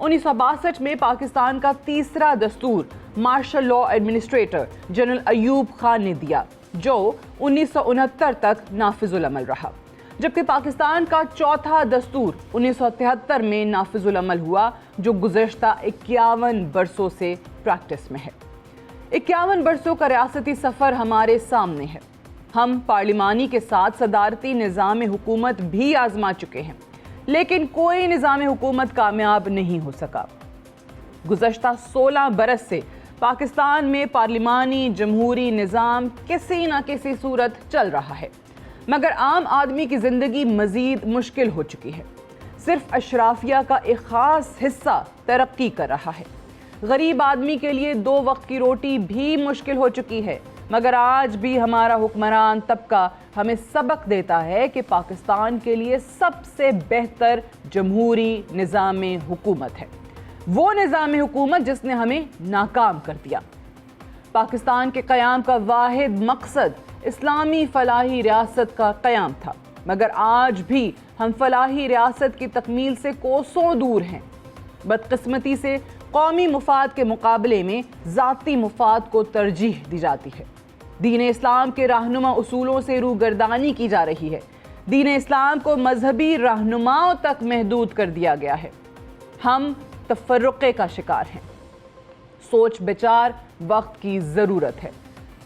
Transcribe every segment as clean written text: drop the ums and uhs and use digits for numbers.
1962 میں پاکستان کا تیسرا دستور martial law administrator general Ayub Khan نے دیا، جو 1969 تک نافذ العمل رہا، جبکہ پاکستان کا چوتھا دستور 1973 میں نافذ العمل ہوا، جو گزشتہ 51 برسوں سے پریکٹس میں ہے۔ 51 برسوں کا ریاستی سفر ہمارے سامنے ہے۔ ہم پارلیمانی کے ساتھ صدارتی نظام حکومت بھی آزما چکے ہیں، لیکن کوئی نظام حکومت کامیاب نہیں ہو سکا۔ گزشتہ 16 برس سے پاکستان میں پارلیمانی جمہوری نظام کسی نہ کسی صورت چل رہا ہے، مگر عام آدمی کی زندگی مزید مشکل ہو چکی ہے۔ صرف اشرافیہ کا ایک خاص حصہ ترقی کر رہا ہے۔ غریب آدمی کے لیے 2 وقت کی روٹی بھی مشکل ہو چکی ہے، مگر آج بھی ہمارا حکمران طبقہ ہمیں سبق دیتا ہے کہ پاکستان کے لیے سب سے بہتر جمہوری نظام حکومت ہے، وہ نظام حکومت جس نے ہمیں ناکام کر دیا۔ پاکستان کے قیام کا واحد مقصد اسلامی فلاحی ریاست کا قیام تھا، مگر آج بھی ہم فلاحی ریاست کی تکمیل سے کوسوں دور ہیں۔ بدقسمتی سے قومی مفاد کے مقابلے میں ذاتی مفاد کو ترجیح دی جاتی ہے۔ دین اسلام کے رہنما اصولوں سے روگردانی کی جا رہی ہے۔ دین اسلام کو مذہبی رہنماؤں تک محدود کر دیا گیا ہے۔ ہم تفرقے کا شکار ہیں۔ سوچ بچار وقت کی ضرورت ہے۔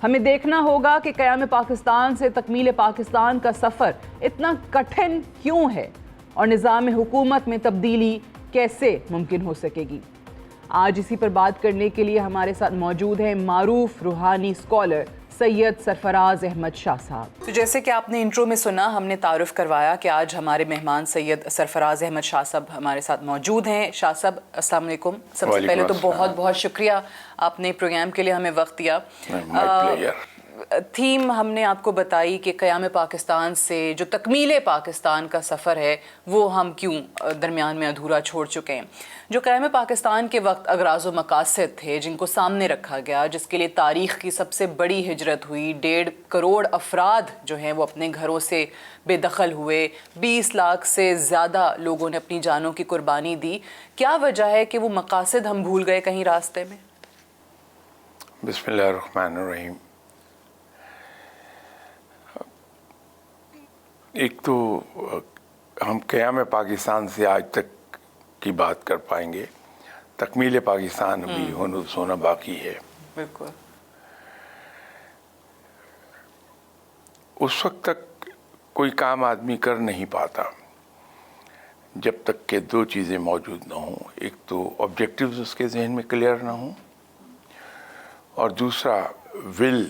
ہمیں دیکھنا ہوگا کہ قیام پاکستان سے تکمیل پاکستان کا سفر اتنا کٹھن کیوں ہے، اور نظام حکومت میں تبدیلی کیسے ممکن ہو سکے گی۔ آج اسی پر بات کرنے کے لیے ہمارے ساتھ موجود ہیں معروف روحانی اسکالر سید سرفراز احمد شاہ صاحب۔ تو جیسے کہ آپ نے انٹرو میں سنا، ہم نے تعارف کروایا کہ آج ہمارے مہمان سید سرفراز احمد شاہ صاحب ہمارے ساتھ موجود ہیں۔ شاہ صاحب السلام علیکم۔ سب سے پہلے تو بہت بہت شکریہ، آپ نے پروگرام کے لیے ہمیں وقت دیا۔ تھیم ہم نے آپ کو بتائی کہ قیام پاکستان سے جو تکمیل پاکستان کا سفر ہے وہ ہم کیوں درمیان میں ادھورا چھوڑ چکے ہیں۔ جو قیام پاکستان کے وقت اغراض و مقاصد تھے جن کو سامنے رکھا گیا، جس کے لیے تاریخ کی سب سے بڑی ہجرت ہوئی، 1.5 کروڑ افراد جو ہیں وہ اپنے گھروں سے بے دخل ہوئے، 20 لاکھ سے زیادہ لوگوں نے اپنی جانوں کی قربانی دی، کیا وجہ ہے کہ وہ مقاصد ہم بھول گئے کہیں راستے میں؟ بسم اللہ الرحمن الرحیم۔ ایک تو ہم قیام پاکستان سے آج تک کی بات کر پائیں گے، تکمیل پاکستان ابھی ہونا باقی ہے۔ بالکل۔ اس وقت تک کوئی کام آدمی کر نہیں پاتا جب تک کہ 2 چیزیں موجود نہ ہوں۔ ایک تو آبجیکٹیوز اس کے ذہن میں کلیئر نہ ہوں، اور دوسرا ول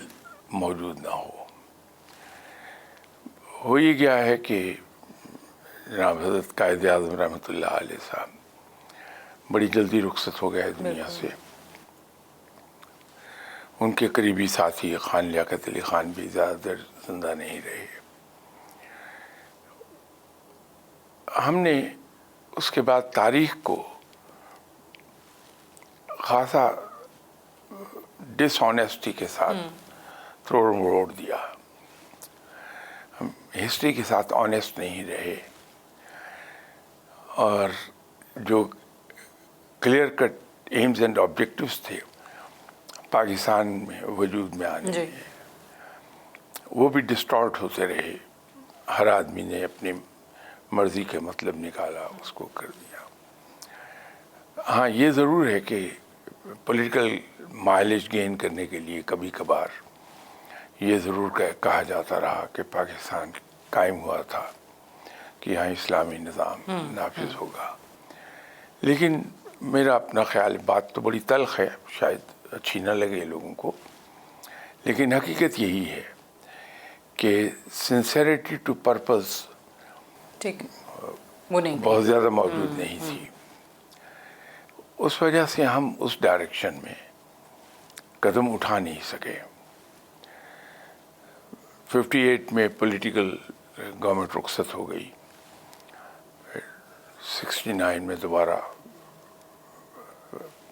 موجود نہ ہو۔ ہو یہ گیا ہے کہ جناب حضرت قائد اعظم رحمۃ اللہ علیہ صاحب بڑی جلدی رخصت ہو گئے دنیا سے۔ ان کے قریبی ساتھی خان لیاقت علی خان بھی زیادہ دیر زندہ نہیں رہے۔ ہم نے اس کے بعد تاریخ کو خاصا ڈس آنیسٹی کے ساتھ توڑ دیا۔ ہم ہسٹری کے ساتھ آنیسٹ نہیں رہے، اور جو clear cut aims and objectives تھے پاکستان میں وجود میں آنے میں، وہ بھی ڈسٹارٹ ہوتے رہے۔ ہر آدمی نے اپنی مرضی کا مطلب نکالا، اس کو کر دیا۔ ہاں یہ ضرور ہے کہ پولیٹیکل مائلیج گین کرنے کے لیے کبھی کبھار یہ ضرور کہا جاتا رہا کہ پاکستان قائم ہوا تھا کہ یہاں اسلامی نظام نافذ ہوگا، لیکن میرا اپنا خیال، بات تو بڑی تلخ ہے، شاید اچھی نہ لگے لوگوں کو، لیکن حقیقت یہی ہے کہ سنسیریٹی ٹو پرپز بہت زیادہ موجود نہیں تھی۔ اس وجہ سے ہم اس ڈائریکشن میں قدم اٹھا نہیں سکے۔ 58 میں پولیٹیکل گورنمنٹ رخصت ہو گئی، 69 میں دوبارہ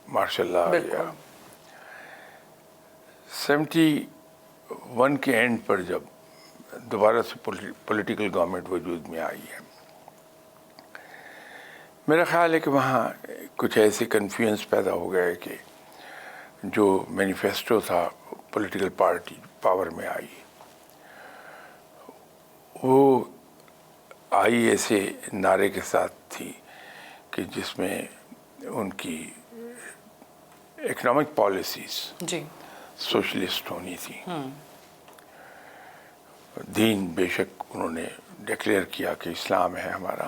مارشل لا آ گیا۔ 71 کے اینڈ پر جب دوبارہ سے پولیٹیکل گورنمنٹ وجود میں آئی ہے، میرا خیال ہے کہ وہاں کچھ ایسے کنفیوژنس پیدا ہو گئے کہ جو مینیفیسٹو تھا پولیٹیکل پارٹی پاور میں آئی وہ آئی ایسے نعرے کے ساتھ تھی کہ جس میں ان کی اکنامک پالیسیز جی سوشلسٹ ہونی تھی. دین بے شک انہوں نے ڈکلیئر کیا کہ اسلام ہے ہمارا،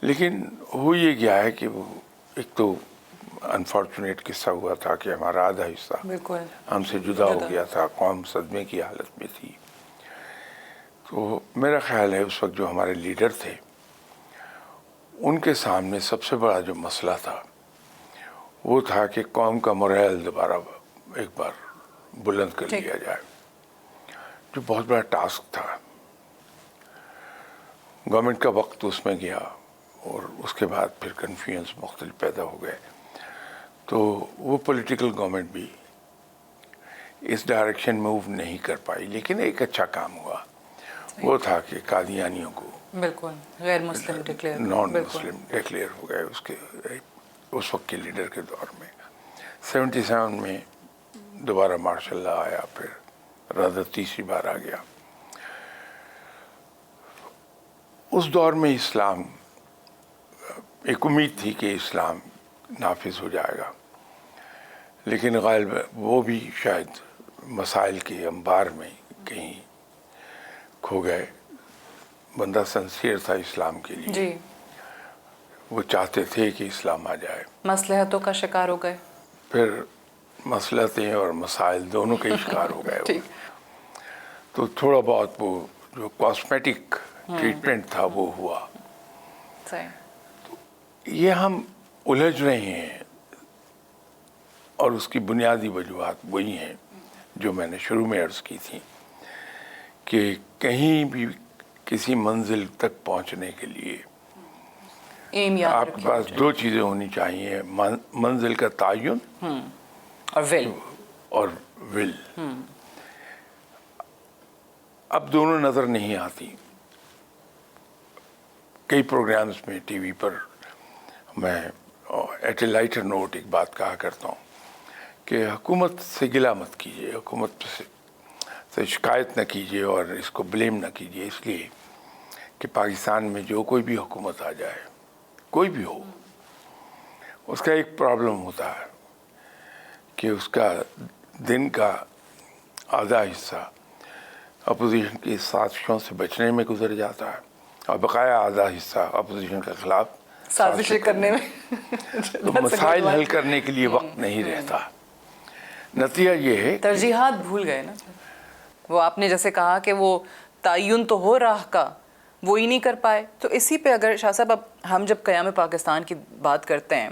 لیکن ہو یہ گیا ہے کہ وہ ایک تو انفارچونیٹ قصہ ہوا تھا کہ ہمارا آدھا حصہ بالکل ہم سے جدا ہو گیا تھا، قوم صدمے کی حالت میں تھی. تو میرا خیال ہے اس وقت جو ہمارے لیڈر تھے ان کے سامنے سب سے بڑا جو مسئلہ تھا وہ تھا کہ قوم کا مورل دوبارہ ایک بار بلند کر لیا جائے، جو بہت بڑا ٹاسک تھا. گورنمنٹ کا وقت اس میں گیا اور اس کے بعد پھر کنفیوژنس مختلف پیدا ہو گئے. تو وہ پولیٹیکل گورنمنٹ بھی اس ڈائریکشن موو نہیں کر پائی، لیکن ایک اچھا کام ہوا وہ تھا کہ قادیانیوں کو بالکل غیر مسلم ڈکلیئر نان مسلم ڈکلیئر ہو گئے اس وقت کے لیڈر کے دور میں. 77 میں دوبارہ ماشاء اللہ آیا، پھر رادہ تیسری بار آ گیا. اس دور میں اسلام ایک امید تھی کہ اسلام نافذ ہو جائے گا، لیکن غالب وہ بھی شاید مسائل کے انبار میں کہیں کھو گئے. بندہ سنسیئر تھا اسلام کے لیے، جی وہ چاہتے تھے کہ اسلام آ جائے، مصلحتوں کا شکار ہو گئے، پھر مصلحتیں اور مسائل دونوں کے شکار ہو گئے. ٹھیک. تو تھوڑا بہت وہ جو کاسمیٹک ٹریٹمنٹ تھا وہ ہوا. صحیح. یہ ہم الجھ رہے ہیں اور اس کی بنیادی وجوہات وہی ہیں جو میں نے شروع میں عرض کی تھی کہ کہیں بھی کسی منزل تک پہنچنے کے لیے آپ کے پاس دو چیزیں ہونی چاہیے، منزل کا تعین اور ول. اب دونوں نظر نہیں آتی. کئی پروگرامز میں ٹی وی پر میں ایٹ اے لائٹر نوٹ ایک بات کہا کرتا ہوں کہ حکومت سے گلہ مت کیجیے، حکومت سے شکایت نہ کیجیے اور اس کو بلیم نہ کیجیے، اس لیے کہ پاکستان میں جو کوئی بھی حکومت آ جائے، کوئی بھی ہو، اس کا ایک پرابلم ہوتا ہے کہ اس کا دن کا آدھا حصہ اپوزیشن کی سازشوں سے بچنے میں گزر جاتا ہے اور بقایا آدھا حصہ اپوزیشن کے خلاف سازشیں کرنے میں. تو مسائل حل کرنے کے لیے وقت نہیں رہتا. نتیجہ یہ ہے ترجیحات بھول گئے نا. وہ آپ نے جیسے کہا کہ وہ تعین تو ہو راہ کا، وہ ہی نہیں کر پائے. تو اسی پہ اگر شاہ صاحب اب ہم جب قیام پاکستان کی بات کرتے ہیں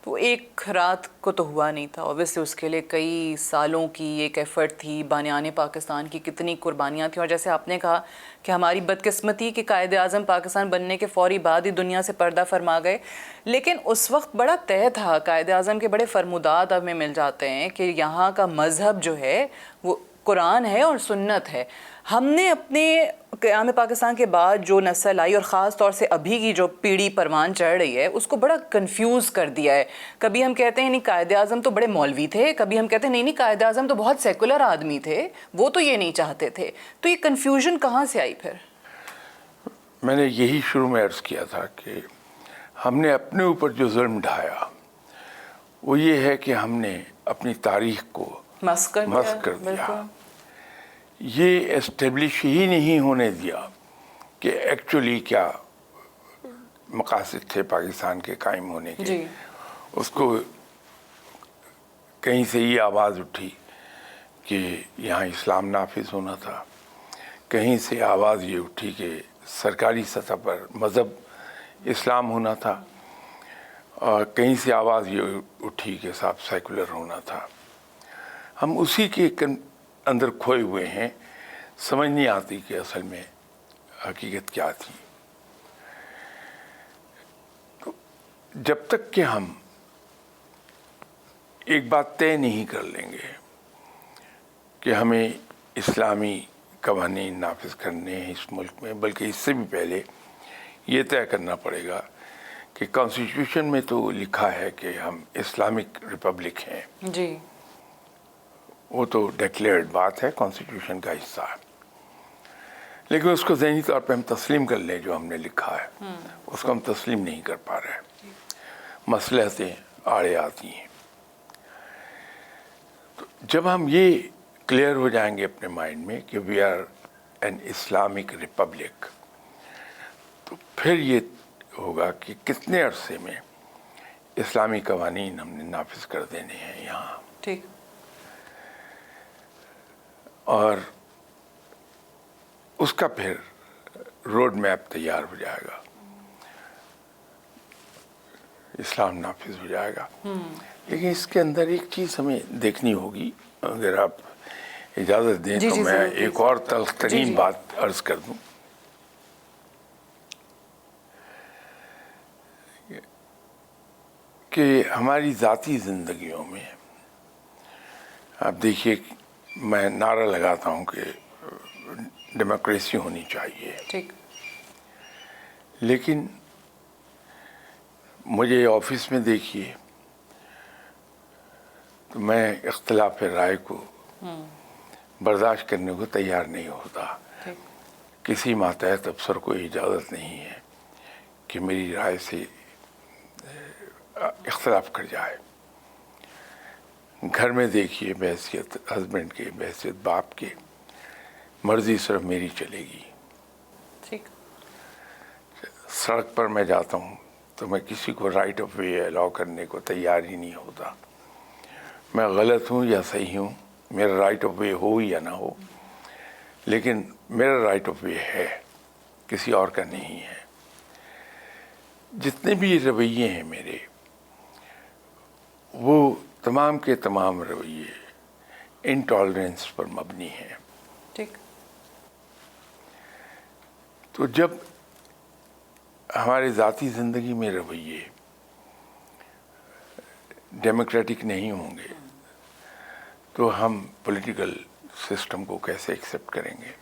تو ایک رات کو تو ہوا نہیں تھا، اوبیسلی اس کے لیے کئی سالوں کی ایک ایفرٹ تھی. بانیان پاکستان کی کتنی قربانیاں تھیں، اور جیسے آپ نے کہا کہ ہماری بدقسمتی کہ قائد اعظم پاکستان بننے کے فوری بعد ہی دنیا سے پردہ فرما گئے. لیکن اس وقت بڑا طے تھا، قائد اعظم کے بڑے فرمودات ہمیں مل جاتے ہیں کہ یہاں کا مذہب جو ہے وہ قرآن ہے اور سنت ہے. ہم نے اپنے قیام پاکستان کے بعد جو نسل آئی اور خاص طور سے ابھی کی جو پیڑھی پروان چڑھ رہی ہے اس کو بڑا کنفیوز کر دیا ہے. کبھی ہم کہتے ہیں نہیں قائد اعظم تو بڑے مولوی تھے، کبھی ہم کہتے ہیں نہیں قائد اعظم تو بہت سیکولر آدمی تھے، وہ تو یہ نہیں چاہتے تھے. تو یہ کنفیوژن کہاں سے آئی پھر؟ میں نے یہی شروع میں عرض کیا تھا کہ ہم نے اپنے اوپر جو ظلم ڈھایا وہ یہ ہے کہ ہم نے اپنی تاریخ کو مسخ کر دیا. یہ اسٹیبلش ہی نہیں ہونے دیا کہ ایکچولی کیا مقاصد تھے پاکستان کے قائم ہونے کے. جی. اس کو کہیں سے یہ آواز اٹھی کہ یہاں اسلام نافذ ہونا تھا، کہیں سے آواز یہ اٹھی کہ سرکاری سطح پر مذہب اسلام ہونا تھا، اور کہیں سے آواز یہ اٹھی کہ صاحب سیکولر ہونا تھا. ہم اسی کے اندر کھوئے ہوئے ہیں، سمجھ نہیں آتی کہ اصل میں حقیقت کیا تھی. جب تک کہ ہم ایک بات طے نہیں کر لیں گے کہ ہمیں اسلامی قوانین نافذ کرنے ہیں اس ملک میں، بلکہ اس سے بھی پہلے یہ طے کرنا پڑے گا کہ کانسٹیٹیوشن میں تو لکھا ہے کہ ہم اسلامک ریپبلک ہیں. جی وہ تو ڈکلیئرڈ بات ہے, کانسٹیٹیوشن کا حصہ ہے, لیکن اس کو ذہنی طور پہ ہم تسلیم کر لیں جو ہم نے لکھا ہے, اس کو ہم تسلیم نہیں کر پا رہے. مصلحتیں آڑے آتی ہیں. تو جب ہم یہ کلیئر ہو جائیں گے اپنے مائنڈ میں کہ we are an Islamic republic, تو پھر یہ ہوگا کہ کتنے عرصے میں اسلامی قوانین ہم نے نافذ کر دینے ہیں یہاں. ٹھیک. اور اس کا پھر روڈ میپ تیار ہو جائے گا, اسلام نافذ ہو جائے گا. لیکن اس کے اندر ایک چیز ہمیں دیکھنی ہوگی, اگر آپ اجازت دیں تو میں ایک اور تلخ ترین بات عرض کر دوں. کہ ہماری ذاتی زندگیوں میں آپ دیکھیے, میں نعرہ لگاتا ہوں کہ ڈیموکریسی ہونی چاہیے, ٹھیک, لیکن مجھے آفس میں دیکھیے تو میں اختلاف رائے کو برداشت کرنے کو تیار نہیں ہوتا. کسی ماتحت افسر کو اجازت نہیں ہے کہ میری رائے سے اختلاف کر جائے. گھر میں دیکھیے, بحیثیت ہسبینڈ کے, بحیثیت باپ کے, مرضی صرف میری چلے گی. ٹھیک. سڑک پر میں جاتا ہوں تو میں کسی کو رائٹ آف وے الاؤ کرنے کو تیار ہی نہیں ہوتا. میں غلط ہوں یا صحیح ہوں, میرا رائٹ آف وے ہو یا نہ ہو, لیکن میرا رائٹ آف وے ہے, کسی اور کا نہیں ہے. جتنے بھی رویے ہیں میرے, وہ تمام کے تمام رویے انٹالرنس پر مبنی ہیں. ٹھیک. تو جب ہمارے ذاتی زندگی میں رویے ڈیموکریٹک نہیں ہوں گے تو ہم پولیٹیکل سسٹم کو کیسے ایکسیپٹ کریں گے؟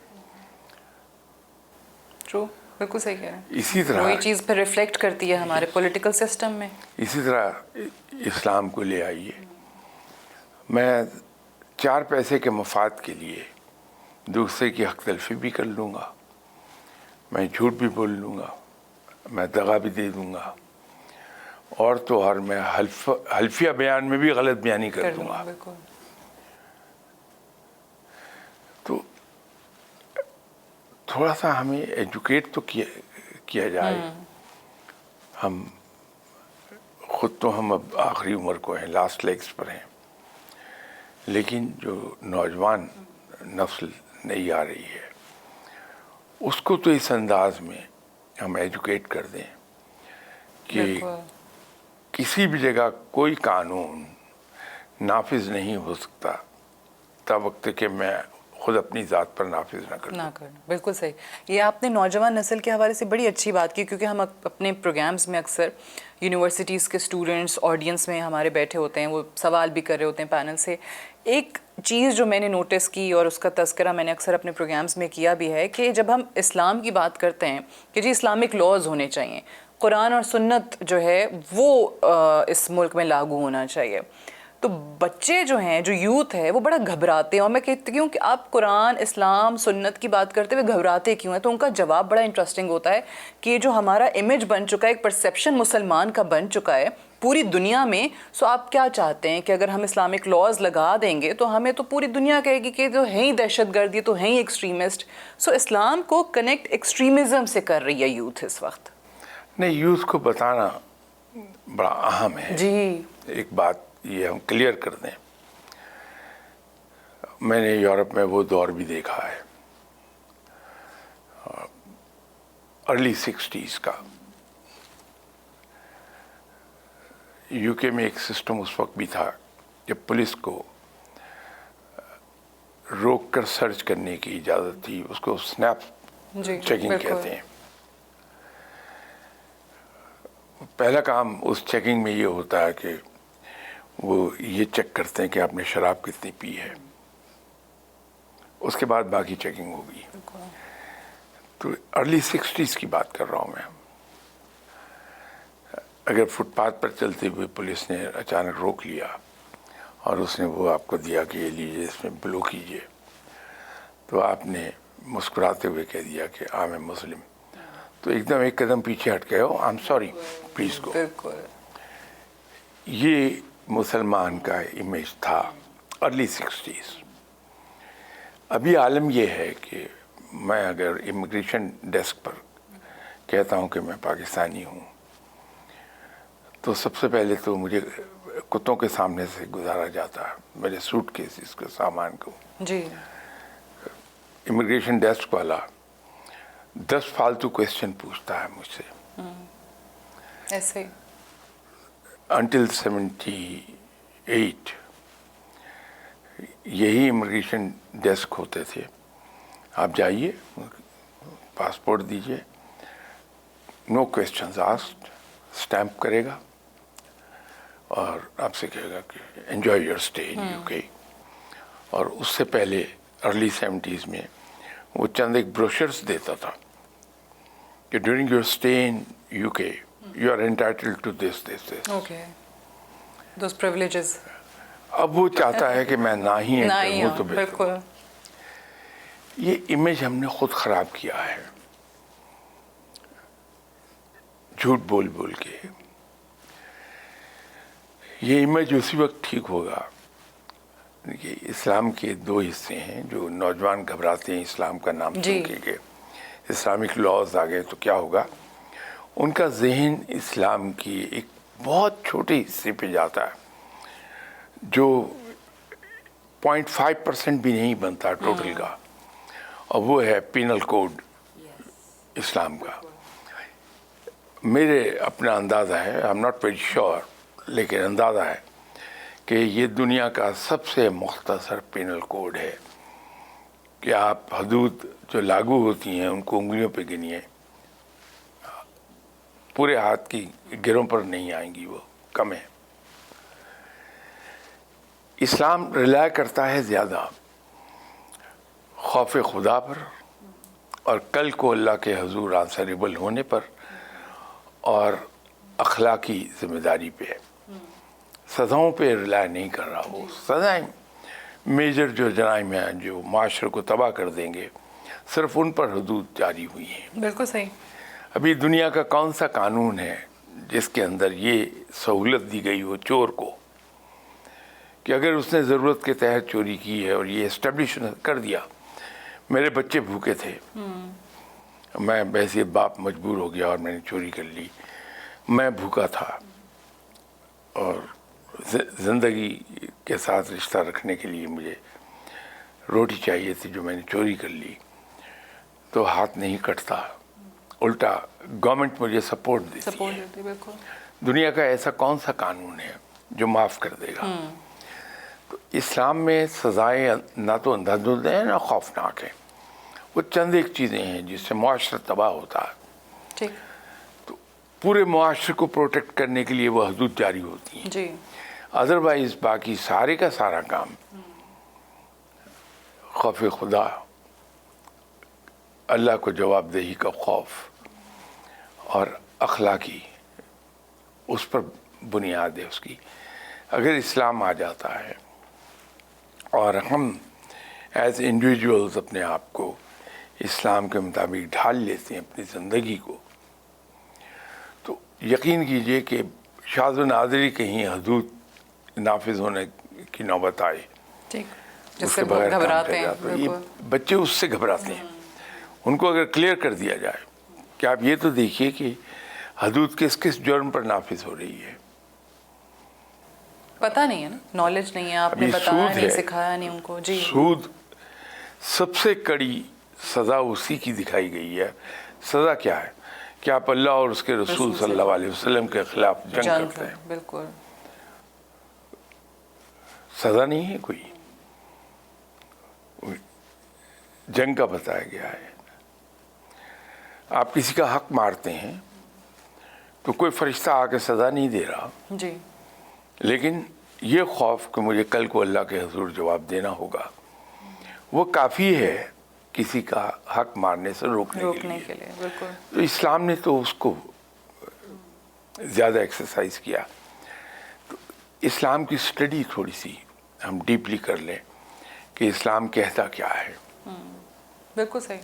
ٹرو, بالکل صحیح کہہ رہے ہیں. اسی طرح وہی چیز پہ ریفلیکٹ کرتی ہے ہمارے پولیٹیکل سسٹم میں. اسی طرح اسلام کو لے آئیے. میں 4 پیسے کے مفاد کے لیے دوسرے کی حق تلفی بھی کر لوں گا, میں جھوٹ بھی بول لوں گا, میں دغا بھی دے دوں گا, اور تو اور میں حلفیہ بیان میں بھی غلط بیانی کر دوں گا. بالکل. تو تھوڑا سا ہمیں ایجوکیٹ تو کیا جائے. ہم خود تو ہم اب آخری عمر کو ہیں, لاسٹ لیگس پر ہیں, لیکن جو نوجوان نسل نئی آ رہی ہے اس کو تو اس انداز میں ہم ایجوکیٹ کر دیں کہ کسی بھی جگہ کوئی قانون نافذ نہیں ہو سکتا تب وقت کہ میں خود اپنی ذات پر نافذ نہ کروں. بالکل صحیح. یہ آپ نے نوجوان نسل کے حوالے سے بڑی اچھی بات کی, کیونکہ ہم اپنے پروگرامز میں اکثر یونیورسٹیز کے اسٹوڈنٹس آڈینس میں ہمارے بیٹھے ہوتے ہیں, وہ سوال بھی کر رہے ہوتے ہیں پینل سے. ایک چیز جو میں نے نوٹس کی اور اس کا تذکرہ میں نے اکثر اپنے پروگرامز میں کیا بھی ہے کہ جب ہم اسلام کی بات کرتے ہیں کہ جی اسلامک لاز ہونے چاہیے, قرآن اور سنت جو ہے وہ اس ملک میں لاگو ہونا چاہیے, تو بچے جو ہیں, جو یوتھ ہے, وہ بڑا گھبراتے ہیں. اور میں کہتی ہوں کہ آپ قرآن, اسلام, سنت کی بات کرتے ہوئے گھبراتے کیوں ہیں؟ تو ان کا جواب بڑا انٹرسٹنگ ہوتا ہے کہ یہ جو ہمارا امیج بن چکا ہے, ایک پرسیپشن مسلمان کا بن چکا ہے پوری دنیا میں, سو آپ کیا چاہتے ہیں کہ اگر ہم اسلامک لاز لگا دیں گے تو ہمیں تو پوری دنیا کہے گی کہ جو ہیں ہی دہشت گرد, یہ تو ہیں ہی ایکسٹریمسٹ. سو اسلام کو کنیکٹ ایکسٹریمزم سے کر رہی ہے یوتھ اس وقت. نہیں, یوتھ کو بتانا بڑا اہم ہے. جی, ایک بات یہ ہم کلیئر کر دیں, میں نے یورپ میں وہ دور بھی دیکھا ہے ارلی 60s کا. یو کے میں ایک سسٹم اس وقت بھی تھا کہ پولیس کو روک کر سرچ کرنے کی اجازت تھی, اس کو سنیپ چیکنگ کہتے ہیں. پہلا کام اس چیکنگ میں یہ ہوتا ہے کہ وہ یہ چیک کرتے ہیں کہ آپ نے شراب کتنی پی ہے, اس کے بعد باقی چیکنگ ہوگی. تو ارلی 60s کی بات کر رہا ہوں میں. اگر فٹ پاتھ پر چلتے ہوئے پولیس نے اچانک روک لیا اور اس نے وہ آپ کو دیا کہ یہ لیجیے اس میں بلو کیجیے، تو آپ نے مسکراتے ہوئے کہہ دیا کہ آئی ایم مسلم، تو ایک دم ایک قدم پیچھے ہٹ گئے ہو، I am sorry please go. بالکل یہ مسلمان کا امیج تھا ارلی 60s. ابھی عالم یہ ہے کہ میں اگر امیگریشن ڈیسک پر کہتا ہوں کہ میں پاکستانی ہوں تو سب سے پہلے تو مجھے کتوں کے سامنے سے گزارا جاتا ہے، میرے سوٹ کیسز کے سامان کو. جی. امیگریشن ڈیسک والا 10 فالتو کویسچن پوچھتا ہے مجھ سے. ایسے انٹل 78 یہی امیگریشن ڈیسک ہوتے تھے. آپ جائیے، پاسپورٹ دیجیے، نو کویسچنز آسکڈ، اسٹیمپ کرے گا اور آپ سے کہے گا کہ enjoy your stay in you کے. اور اس سے پہلے ارلی 70s میں وہ چند ایک بروشرز دیتا تھا کہ during your stay in UK you are entitled to this this this. Okay those privileges. اب وہ چاہتا ہے کہ میں نہ ہی ہوں تو بالکل. یہ امیج ہم نے خود خراب کیا ہے جھوٹ بول بول کے. یہ امیج اسی وقت ٹھیک ہوگا کہ اسلام کے 2 حصے ہیں جو نوجوان گھبراتے ہیں اسلام کا نام سن کے کہ اسلامک لاز آ گئے تو کیا ہوگا. ان کا ذہن اسلام کی ایک بہت چھوٹے حصے پہ جاتا ہے جو 0.5% بھی نہیں بنتا ٹوٹل کا، اور وہ ہے پینل کوڈ اسلام کا. میرے اپنا اندازہ ہے، I am not very sure, لیکن اندازہ ہے کہ یہ دنیا کا سب سے مختصر پینل کوڈ ہے کہ آپ حدود جو لاگو ہوتی ہیں ان کو انگلیوں پہ گنیے، پورے ہاتھ کی گروں پر نہیں آئیں گی، وہ کم ہے. اسلام ریلائے کرتا ہے زیادہ خوف خدا پر اور کل کو اللہ کے حضور آنسریبل ہونے پر اور اخلاقی ذمہ داری پہ. سزاؤں پہ ریلائے نہیں کر رہا. وہ سزائیں میجر جو جرائم ہیں جو معاشرے کو تباہ کر دیں گے صرف ان پر حدود جاری ہوئی ہیں. بالکل صحیح. ابھی دنیا کا کون سا قانون ہے جس کے اندر یہ سہولت دی گئی ہو چور کو کہ اگر اس نے ضرورت کے تحت چوری کی ہے اور یہ اسٹیبلش کر دیا، میرے بچے بھوکے تھے، میں بحیثیت باپ مجبور ہو گیا اور میں نے چوری کر لی، میں بھوکا تھا اور زندگی کے ساتھ رشتہ رکھنے کے لیے مجھے روٹی چاہیے تھی جو میں نے چوری کر لی، تو ہاتھ نہیں کٹتا، الٹا گورنمنٹ مجھے سپورٹ دیتی ہے. بالکل. دنیا کا ایسا کون سا قانون ہے جو معاف کر دے گا؟ تو اسلام میں سزائیں نہ تو اندھادھند ہیں نہ خوفناک ہیں، وہ چند ایک چیزیں ہیں جس سے معاشرہ تباہ ہوتا ہے. ٹھیک. تو پورے معاشرے کو پروٹیکٹ کرنے کے لیے وہ حدود جاری ہوتی ہیں. جی. ادروائز باقی سارے کا سارا کام خوف خدا، اللہ کو جواب دہی کا خوف اور اخلاقی اس پر بنیاد ہے اس کی. اگر اسلام آ جاتا ہے اور ہم ایز انڈیویجولز اپنے آپ کو اسلام کے مطابق ڈھال لیتے ہیں اپنی زندگی کو، تو یقین کیجئے کہ شاذ و نادری کہیں حدود نافذ ہونے کی نوبت آئے جس سے گھبراتے ہیں. یہ بچے اس سے گھبراتے ہیں. ان کو اگر کلیئر کر دیا جائے کہ آپ یہ تو دیکھیے کہ حدود کس کس جرم پر نافذ ہو رہی ہے. پتہ نہیں ہے نا، نالج نہیں ہے، آپ نے بتایا نہیں، سکھایا نہیں ان کو. جی. سود سب سے کڑی سزا اسی کی دکھائی گئی ہے. سزا کیا ہے کہ آپ اللہ اور اس کے رسول صلی اللہ علیہ وسلم کے خلاف جنگ کرتے ہیں. بالکل. سزا نہیں ہے کوئی، جنگ کا بتایا گیا ہے. آپ کسی کا حق مارتے ہیں تو کوئی فرشتہ آ کے سزا نہیں دے رہا. جی. لیکن یہ خوف کہ مجھے کل کو اللہ کے حضور جواب دینا ہوگا، وہ کافی ہے کسی کا حق مارنے سے روکنے کے لیے. بالکل. تو اسلام نے تو اس کو زیادہ ایکسرسائز کیا. تو اسلام کی اسٹڈی تھوڑی سی ہم ڈیپلی کر لیں کہ اسلام کہتا کیا ہے. بالکل صحیح.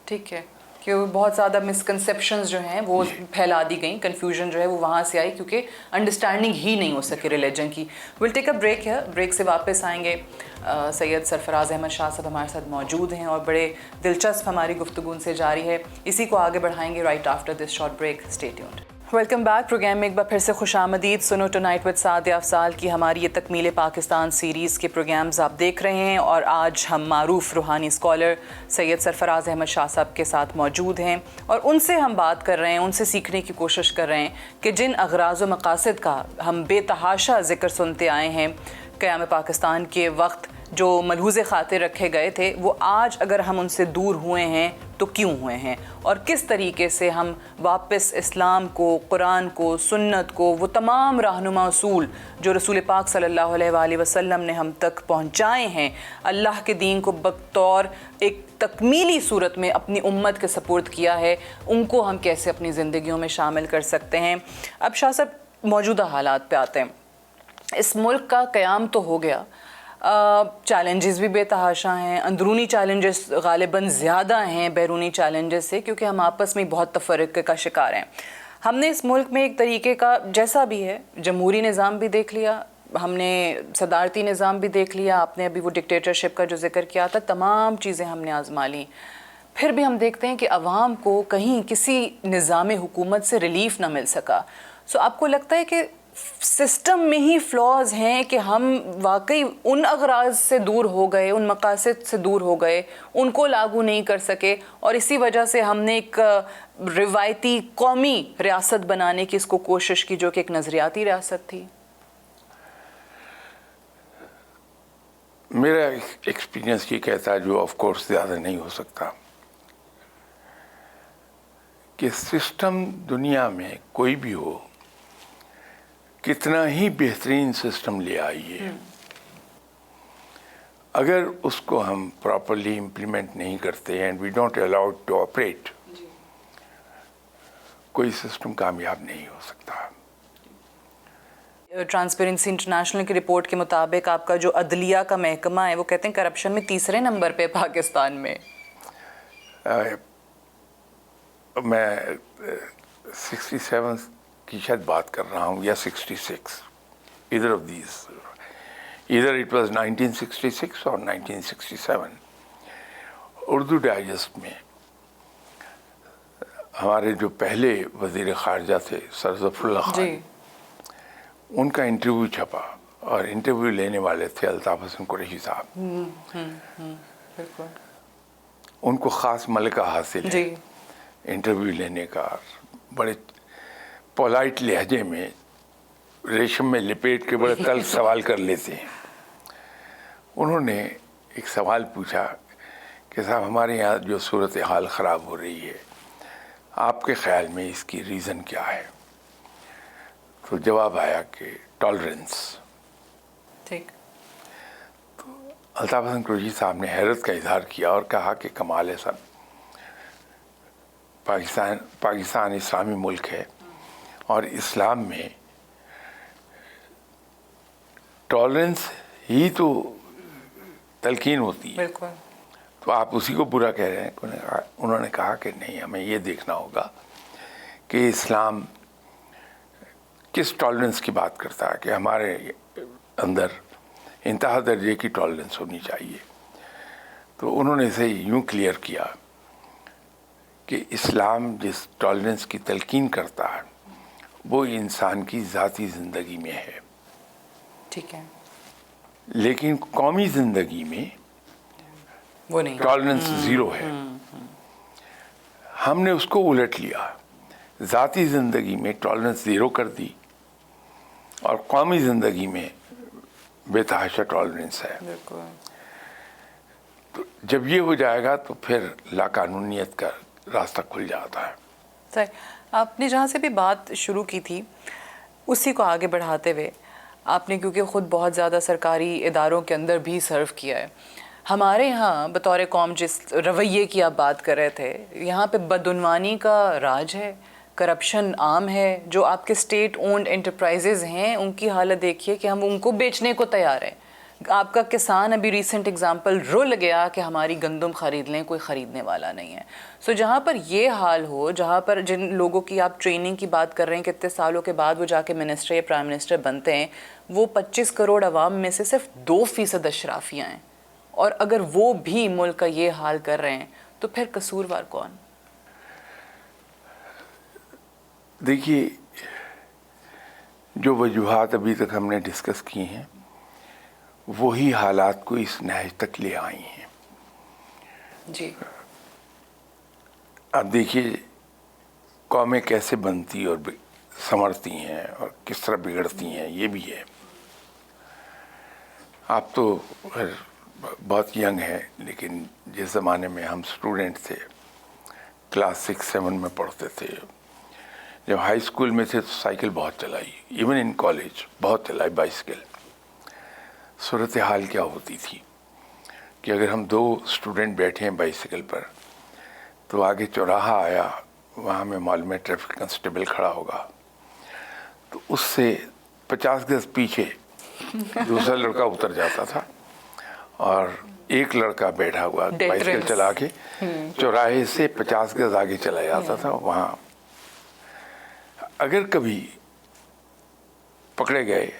ٹھیک ہے کہ بہت زیادہ مسکنسیپشنز جو ہیں وہ پھیلا دی گئیں, کنفیوژن جو ہے وہ وہاں سے آئی کیونکہ انڈرسٹینڈنگ ہی نہیں ہو سکی ریلیجن کی. ول ٹیک اے بریک ہے, بریک سے واپس آئیں گے. سید سرفراز احمد شاہ صاحب ہمارے ساتھ موجود ہیں اور بڑے دلچسپ ہماری گفتگو ان سے جاری ہے. اسی کو آگے بڑھائیں گے right after this short break. Stay tuned. Welcome back. Programme میں ایک بار پھر سے خوش آمدید. Suno tonight with Sadia Afzaal کی ہماری یہ تکمیل پاکستان سیریز کے پروگرامز آپ دیکھ رہے ہیں, اور آج ہم معروف روحانی اسکالر سید سرفراز احمد شاہ صاحب کے ساتھ موجود ہیں, اور ان سے ہم بات کر رہے ہیں, ان سے سیکھنے کی کوشش کر رہے ہیں کہ جن اغراض و مقاصد کا ہم بے تحاشا ذکر سنتے آئے ہیں قیام پاکستان کے وقت, جو ملحوظ خاطر رکھے گئے تھے, وہ آج اگر ہم ان سے دور ہوئے ہیں تو کیوں ہوئے ہیں, اور کس طریقے سے ہم واپس اسلام کو, قرآن کو, سنت کو, وہ تمام رہنما اصول جو رسول پاک صلی اللہ علیہ وآلہ وسلم نے ہم تک پہنچائے ہیں, اللہ کے دین کو بطور ایک تکمیلی صورت میں اپنی امت کے سپرد کیا ہے, ان کو ہم کیسے اپنی زندگیوں میں شامل کر سکتے ہیں. اب شاہ صاحب موجودہ حالات پہ آتے ہیں. اس ملک کا قیام تو ہو گیا, چیلنجز بھی بے تحاشا ہیں, اندرونی چیلنجز غالباً زیادہ ہیں بیرونی چیلنجز سے, کیونکہ ہم آپس میں بہت تفرقے کا شکار ہیں. ہم نے اس ملک میں ایک طریقے کا جیسا بھی ہے جمہوری نظام بھی دیکھ لیا, ہم نے صدارتی نظام بھی دیکھ لیا, آپ نے ابھی وہ ڈکٹیٹرشپ کا جو ذکر کیا تھا, تمام چیزیں ہم نے آزما لیں. پھر بھی ہم دیکھتے ہیں کہ عوام کو کہیں کسی نظام حکومت سے ریلیف نہ مل سکا. سو آپ کو لگتا ہے کہ سسٹم میں ہی فلاز ہیں کہ ہم واقعی ان اغراض سے دور ہو گئے, ان مقاصد سے دور ہو گئے, ان کو لاگو نہیں کر سکے, اور اسی وجہ سے ہم نے ایک روایتی قومی ریاست بنانے کی اس کو کوشش کی جو کہ ایک نظریاتی ریاست تھی؟ میرا ایکسپیرینس یہ کہتا ہے, جو آف کورس زیادہ نہیں ہو سکتا, کہ سسٹم دنیا میں کوئی بھی ہو, کتنا ہی بہترین سسٹم لے آئیے, اگر اس کو ہم پراپرلی امپلیمنٹ نہیں کرتے and we don't allow to operate, کوئی سسٹم کامیاب نہیں ہو سکتا. ٹرانسپیرنسی انٹرنیشنل کی رپورٹ کے مطابق آپ کا جو عدلیہ کا محکمہ ہے وہ کہتے ہیں کرپشن میں تیسرے نمبر پہ پاکستان میں. میں 67 کی شاید بات کر رہا ہوں یا 66, either of these, either it was 1966 or 1967. Urdu digest میں ہمارے جو پہلے وزیر خارجہ تھے سر ظفر اللہ خان, ان کا انٹرویو چھپا, اور انٹرویو لینے والے تھے الطاف حسن قریشی صاحب. ان کو خاص ملکہ حاصل ہے انٹرویو لینے کا, بڑے پولائٹ لہجے میں ریشم میں لپیٹ کے بڑے تلخ سوال کر لیتے ہیں. انہوں نے ایک سوال پوچھا کہ صاحب ہمارے یہاں جو صورتحال خراب ہو رہی ہے, آپ کے خیال میں اس کی ریزن کیا ہے؟ تو جواب آیا کہ ٹالرنس. ٹھیک. تو الطاف حسن قریشی صاحب نے حیرت کا اظہار کیا اور کہا کہ کمال ہے صاحب, پاکستان اسلامی ملک ہے, اور اسلام میں ٹالرنس ہی تو تلقین ہوتی ہے, تو آپ اسی کو برا کہہ رہے ہیں. انہوں نے کہا کہ نہیں, ہمیں یہ دیکھنا ہوگا کہ اسلام کس ٹالرنس کی بات کرتا ہے, کہ ہمارے اندر انتہا درجے کی ٹالرنس ہونی چاہیے. تو انہوں نے اسے یوں کلیئر کیا کہ اسلام جس ٹالرنس کی تلقین کرتا ہے وہ انسان کی ذاتی زندگی میں ہے, ٹھیک ہے, لیکن قومی زندگی میں وہ نہیں, ٹالرنس زیرو ہے. ہم نے اس کو الٹ لیا, ذاتی زندگی میں ٹالرنس زیرو کر دی, اور قومی زندگی میں بے تحاشا ٹالرنس ہے. تو جب یہ ہو جائے گا تو پھر لاقانونیت کا راستہ کھل جاتا ہے. صحیح. آپ نے جہاں سے بھی بات شروع کی تھی اسی کو آگے بڑھاتے ہوئے, آپ نے کیونکہ خود بہت زیادہ سرکاری اداروں کے اندر بھی سرو کیا ہے, ہمارے یہاں بطور قوم جس رویے کی آپ بات کر رہے تھے, یہاں پہ بدعنوانی کا راج ہے, کرپشن عام ہے. جو آپ کے اسٹیٹ اونڈ انٹرپرائزز ہیں ان کی حالت دیکھیے کہ ہم ان کو بیچنے کو تیار ہیں. آپ کا کسان ابھی ریسنٹ اگزامپل رول گیا کہ ہماری گندم خرید لیں, کوئی خریدنے والا نہیں ہے. سو جہاں پر یہ حال ہو, جہاں پر جن لوگوں کی آپ ٹریننگ کی بات کر رہے ہیں کہ اتنے سالوں کے بعد وہ جا کے منسٹر یا پرائم منسٹر بنتے ہیں, وہ 25 کروڑ عوام میں سے صرف 2% اشرافیاں ہیں, اور اگر وہ بھی ملک کا یہ حال کر رہے ہیں تو پھر قصوروار کون؟ دیکھیے, جو وجوہات ابھی تک ہم نے ڈسکس کی ہیں وہی حالات کو اس نہج تک لے آئی ہیں. جی. اب دیکھیے قومیں کیسے بنتی اور سنورتی ہیں اور کس طرح بگڑتی ہیں, یہ بھی ہے. آپ تو بہت ینگ ہیں, لیکن جس زمانے میں ہم اسٹوڈنٹ تھے, کلاس 6-7 میں پڑھتے تھے, جب ہائی اسکول میں تھے تو سائیکل بہت چلائی, ایون ان کالج بہت چلائی بائسیکل. صورتحال کیا ہوتی تھی کہ اگر ہم 2 اسٹوڈنٹ بیٹھے ہیں بائسیکل پر تو آگے چوراہا آیا, وہاں میں معلوم ہے ٹریفک کنسٹیبل کھڑا ہوگا, تو اس سے 50 گز پیچھے دوسرا لڑکا اتر جاتا تھا اور ایک لڑکا بیٹھا ہوا بائسیکل چلا کے چوراہے سے 50 گز آگے چلا جاتا تھا. وہاں اگر کبھی پکڑے گئے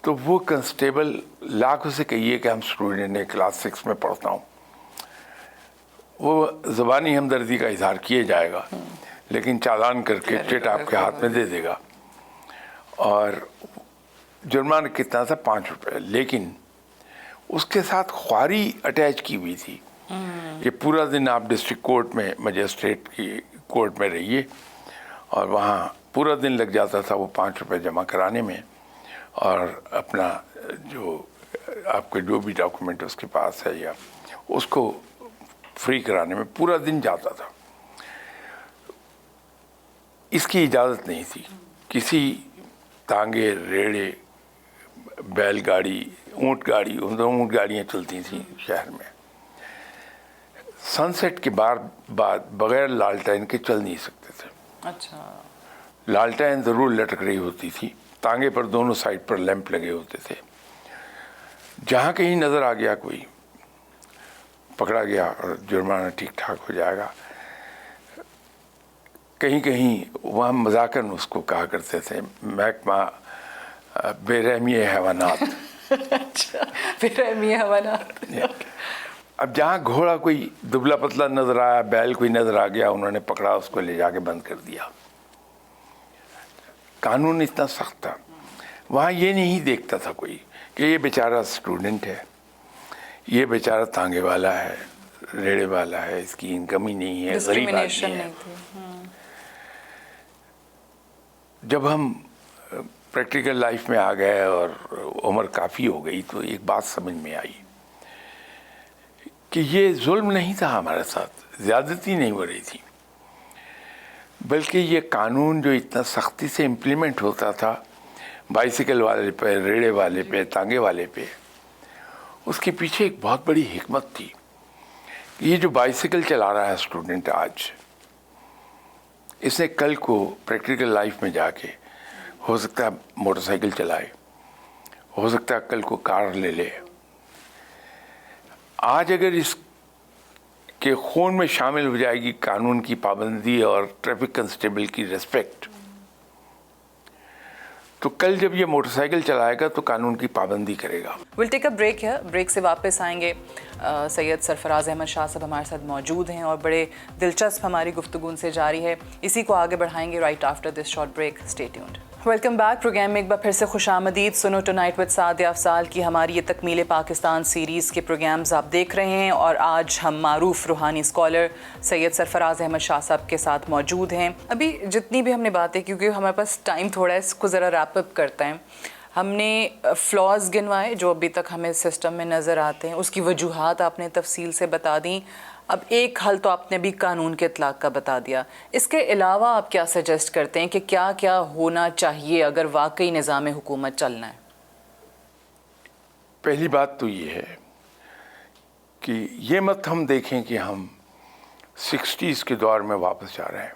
تو وہ کنسٹیبل لاکھ اسے کہیے کہ ہم اسٹوڈنٹ ہیں, کلاس 6 میں پڑھتا ہوں, وہ زبانی ہمدردی کا اظہار کیے جائے گا لیکن چالان کر کے چٹ آپ کے ہاتھ میں دے دے گا. اور جرمانہ کتنا تھا؟ 5 روپے. لیکن اس کے ساتھ خواری اٹیچ کی ہوئی تھی کہ پورا دن آپ ڈسٹرکٹ کورٹ میں, مجسٹریٹ کی کورٹ میں رہیے, اور وہاں پورا دن لگ جاتا تھا وہ 5 روپے جمع کرانے میں, اور اپنا جو آپ کے جو بھی ڈاکومنٹ اس کے پاس ہے یا اس کو فری کرانے میں پورا دن جاتا تھا. اس کی اجازت نہیں تھی. کسی تانگے, ریڑے, بیل گاڑی, اونٹ گاڑی, اونٹ گاڑیاں چلتی تھیں شہر میں. سن سیٹ کے بعد بغیر لالٹین کے چل نہیں سکتے تھے. اچھا. لالٹین ضرور لٹک رہی ہوتی تھی, تانگے پر دونوں سائڈ پر لیمپ لگے ہوتے تھے. جہاں کہیں نظر آ گیا کوئی, پکڑا گیا اور جرمانہ ٹھیک ٹھاک ہو جائے گا. کہیں کہیں وہاں مذاکراً اس کو کہا کرتے تھے محکمہ بے رحمی حیوانات. اچھا, بے رحمی حیوانات. اب جہاں گھوڑا کوئی دبلا پتلا نظر آیا, بیل کوئی نظر آ گیا, انہوں نے پکڑا, اس کو لے جا کے بند کر دیا. قانون اتنا سخت تھا. وہاں یہ نہیں دیکھتا تھا کوئی کہ یہ بیچارہ اسٹوڈنٹ ہے, یہ بیچارہ تانگے والا ہے, ریڑے والا ہے, اس کی انکم ہی نہیں ہے, غریب آدمی ہے. جب ہم پریکٹیکل لائف میں آ گئے اور عمر کافی ہو گئی تو ایک بات سمجھ میں آئی کہ یہ ظلم نہیں تھا ہمارے ساتھ, زیادتی نہیں ہو رہی تھی, بلکہ یہ قانون جو اتنا سختی سے امپلیمنٹ ہوتا تھا بائسیکل والے پہ, ریڑے والے پہ, تانگے والے پہ, اس کے پیچھے ایک بہت بڑی حکمت تھی. یہ جو بائسیکل چلا رہا ہے اسٹوڈنٹ آج, اس نے کل کو پریکٹیکل لائف میں جا کے ہو سکتا ہے موٹر سائیکل چلائے, ہو سکتا ہے کل کو کار لے لے. آج اگر اس کے خون میں شامل ہو جائے گی قانون کی پابندی اور ٹریفک کنسٹیبل کی ریسپیکٹ, تو کل جب یہ موٹر سائیکل چلائے گا تو قانون کی پابندی کرے گا. ویل ٹیک اے بریک ہے, بریک سے واپس آئیں گے. سید سرفراز احمد شاہ صاحب ہمارے ساتھ موجود ہیں اور بڑے دلچسپ ہماری گفتگو سے جاری ہے. اسی کو آگے بڑھائیں گے right after this short break. Stay tuned. Welcome back. Programme میں ایک بار پھر سے خوش آمدید. Suno tonight with Sadia Afzaal کی ہماری یہ تکمیل پاکستان سیریز کے پروگرامز آپ دیکھ رہے ہیں, اور آج ہم معروف روحانی اسکالر سید سرفراز احمد شاہ صاحب کے ساتھ موجود ہیں. ابھی جتنی بھی ہم نے باتیں, کیونکہ ہمارے پاس ٹائم تھوڑا ہے, اس کو ذرا ریپ اپ کرتے ہیں. ہم نے فلاز گنوائے جو ابھی تک ہمیں سسٹم میں نظر آتے ہیں, اس کی وجوہات آپ نے تفصیل سے بتا دیں. اب ایک حل تو آپ نے بھی قانون کے اطلاق کا بتا دیا. اس کے علاوہ آپ کیا سجیسٹ کرتے ہیں کہ کیا کیا ہونا چاہیے اگر واقعی نظام حکومت چلنا ہے؟ پہلی بات تو یہ ہے کہ یہ مت ہم دیکھیں کہ ہم 60s کے دور میں واپس جا رہے ہیں.